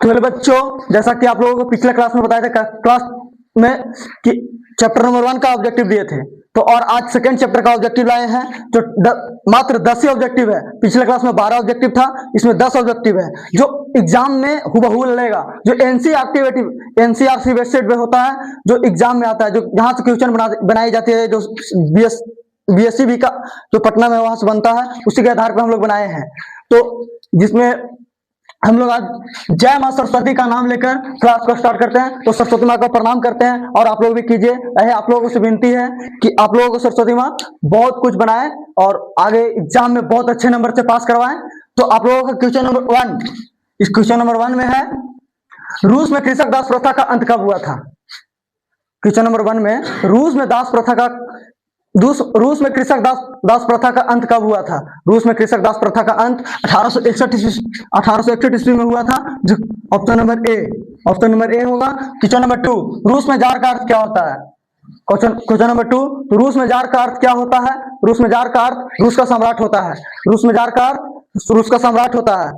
12 बच्चों, जैसा कि आप लोगों को पिछले क्लास में बताया था क्लास में कि चैप्टर नंबर 1 का ऑब्जेक्टिव दिए थे, तो और आज सेकंड चैप्टर का ऑब्जेक्टिव लाए हैं जो मात्र 10 ही ऑब्जेक्टिव है। पिछले क्लास में 12 ऑब्जेक्टिव था, इसमें 10 ऑब्जेक्टिव है जो एग्जाम में हुबहू लेगा, जो एनसीईआरटी वेबसाइट पे होता है, जो एग्जाम में आता है, जो जहां से क्वेश्चन बनाई जाती है, जो बीएससी का जो पटना में वहां से बनता है, उसी के आधार पर हम लोग बनाए हैं। तो जिसमें हम लोग आज जय मां सरस्वती का नाम लेकर क्लास को स्टार्ट करते हैं। तो सरस्वती मां को प्रणाम करते हैं और आप लोग भी कीजिए। आप लोगों से विनती है कि आप लोगों को सरस्वती मां बहुत कुछ बनाए और आगे एग्जाम में बहुत अच्छे नंबर से पास करवाएं। तो आप लोगों का क्वेश्चन नंबर 1, इस क्वेश्चन नंबर 1 में है, रूस में कृषक दास प्रथा का अंत कब हुआ था? क्वेश्चन नंबर 1 में रूस में कृषक दास प्रथा का अंत कब हुआ था? रूस में कृषक दास प्रथा का अंत 1861 ईस्वी में हुआ था, जो ऑप्शन नंबर ए होगा। क्वेश्चन नंबर 2, रूस में जार का अर्थ क्या होता है? क्वेश्चन नंबर 2, रूस में जार का अर्थ क्या होता है? रूस में जार का अर्थ रूस का सम्राट होता है। रूस में जार का अर्थ रूस का सम्राट होता है।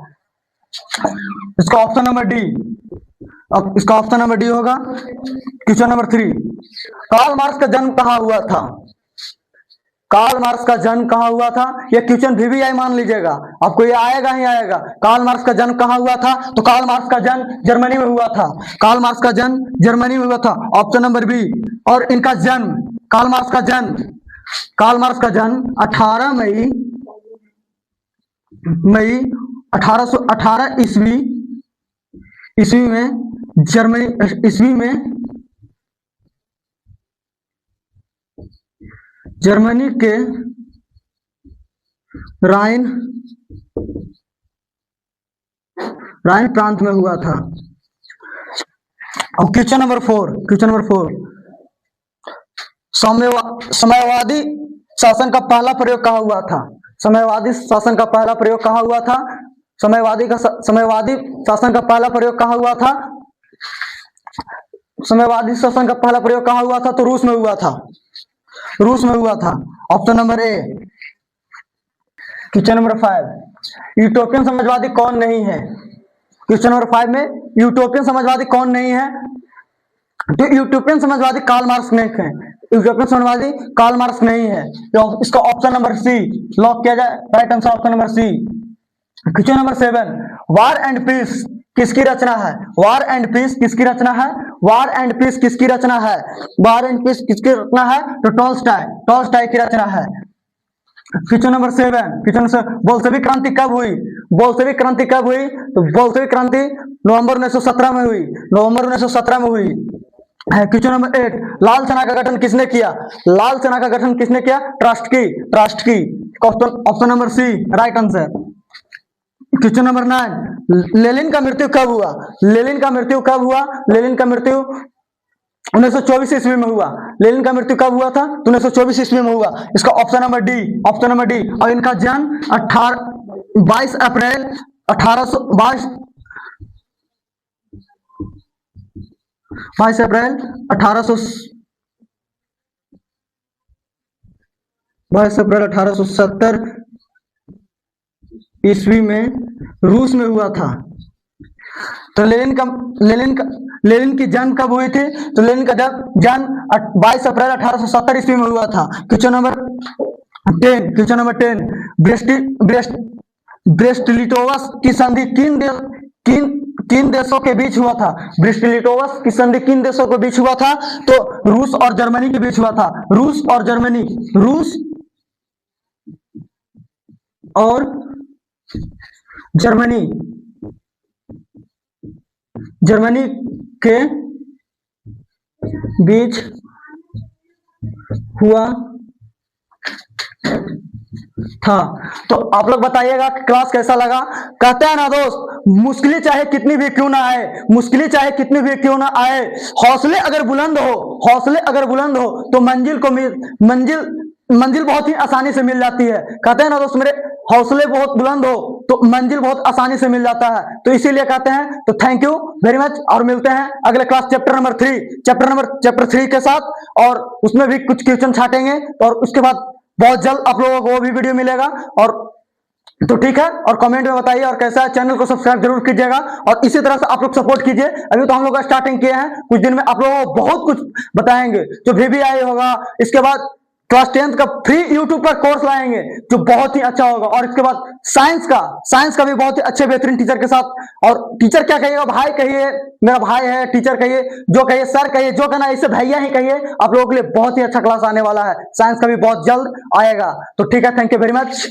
इसका ऑप्शन नंबर डी, अब इसका ऑप्शन नंबर डी होगा। क्वेश्चन नंबर 3, कार्ल मार्क्स का जन्म कहाँ हुआ था? कार्ल मार्क्स का जन्म कहाँ हुआ था? ये क्वेश्चन VVI मान लीजिएगा, आपको ये आएगा ही आएगा। कार्ल मार्क्स का जन्म कहाँ हुआ था? तो कार्ल मार्क्स का जन्म जर्मनी में हुआ था। कार्ल मार्क्स का जन्म जर्मनी में हुआ था, ऑप्शन नंबर बी। और इनका जन्म, कार्ल मार्क्स का जन्म 18 मई 1818 ईस्वी में जर्मनी के राइन प्रांत में हुआ था। अब क्वेश्चन नंबर 4, साम्यवादी शासन का पहला प्रयोग कहाँ हुआ था? साम्यवादी शासन का पहला प्रयोग कहाँ हुआ था? साम्यवादी शासन का पहला प्रयोग कहाँ हुआ था? साम्यवादी शासन का पहला प्रयोग कहाँ हुआ था? तो रूस में हुआ था। Option number A. Question number 5, utopian Samajwadi कौन नहीं है? क्वेश्चन नंबर 5 में यूटोपियन समाजवादी कौन नहीं है? तो यूटोपियन समाजवादी कार्ल मार्क्स नहीं है। यूटोपियन समाजवादी कार्ल मार्क्स नहीं है। तो इसका ऑप्शन नंबर सी लॉक किया जाए। Right answer option number C. Question number 7, war and peace किसकी रचना है? वार एंड पीस किसकी रचना है? तो टॉल्स्टॉय की रचना है। क्वेश्चन नंबर 7, बोल्शेविक क्रांति कब हुई? तो बोल्शेविक क्रांति नवंबर 1917 में हुई। क्वेश्चन नंबर 8, लाल सेना का गठन किसने किया? Trotsky. Option number C right answer. Question number 9, Lenin का मृत्यु कब हुआ? 1924 ईस्वी में हुआ। लेनिन का मृत्यु कब हुआ था? तो 1924 ईस्वी में हुआ। इसका ऑप्शन नंबर डी। और इनका जन्म 22 अप्रैल 1870 ईस्वी में रूस में हुआ था। तो लेनिन की जन्म कब हुई थी? तो लेनिन का जन्म 22 अप्रैल 1870 ईस्वी में हुआ था। क्वेश्चन नंबर 10, ब्रेस्ट-लिटोवस की संधि किन देशों के बीच हुआ था? ब्रेस्ट-लिटोवस की संधि किन देशों के बीच हुआ था? तो रूस और जर्मनी के बीच हुआ था। रूस और जर्मनी के बीच हुआ था। तो आप लोग बताइएगा कि क्लास कैसा लगा। कहते हैं ना दोस्त, मुश्किलें चाहे कितनी भी क्यों ना आए, हौसले अगर बुलंद हो तो मंजिल बहुत ही आसानी से मिल जाती है। कहते हैं ना दोस्त मेरे, हौसले बहुत बुलंद हो तो मंजिल बहुत आसानी से मिल जाता है। तो इसीलिए कहते हैं। तो थैंक यू वेरी मच, और मिलते हैं अगले क्लास चैप्टर नंबर 3 के साथ, और उसमें भी कुछ क्वेश्चन छाटेंगे, और उसके बाद बहुत जल्द आप लोगों को वो भी वीडियो मिलेगा। और तो ठीक है, और कमेंट में बताइए, और कैसा है, चैनल को सब्सक्राइब जरूर कीजिएगा, और इसी तरह से आप लोग सपोर्ट कीजिए। अभी तो हम लोग स्टार्टिंग किए हैं, कुछ दिन में आप लोगों को बहुत कुछ बताएंगे, जो VVI होगा, इसके बाद क्लास 10th का फ्री यूट्यूब पर कोर्स लाएंगे जो बहुत ही अच्छा होगा, और इसके बाद साइंस का भी बहुत ही अच्छे बेहतरीन टीचर के साथ। और टीचर क्या कहिएगा, भाई कहिए, मेरा भाई है, टीचर कहिए, जो कहिए, सर कहिए, जो कहना है इसे भैया ही कहिए। आप लोगों के लिए बहुत ही अच्छा क्लास आने वाला है, साइंस का भी बहुत जल्द आएगा। तो ठीक है, थैंक यू वेरी मच।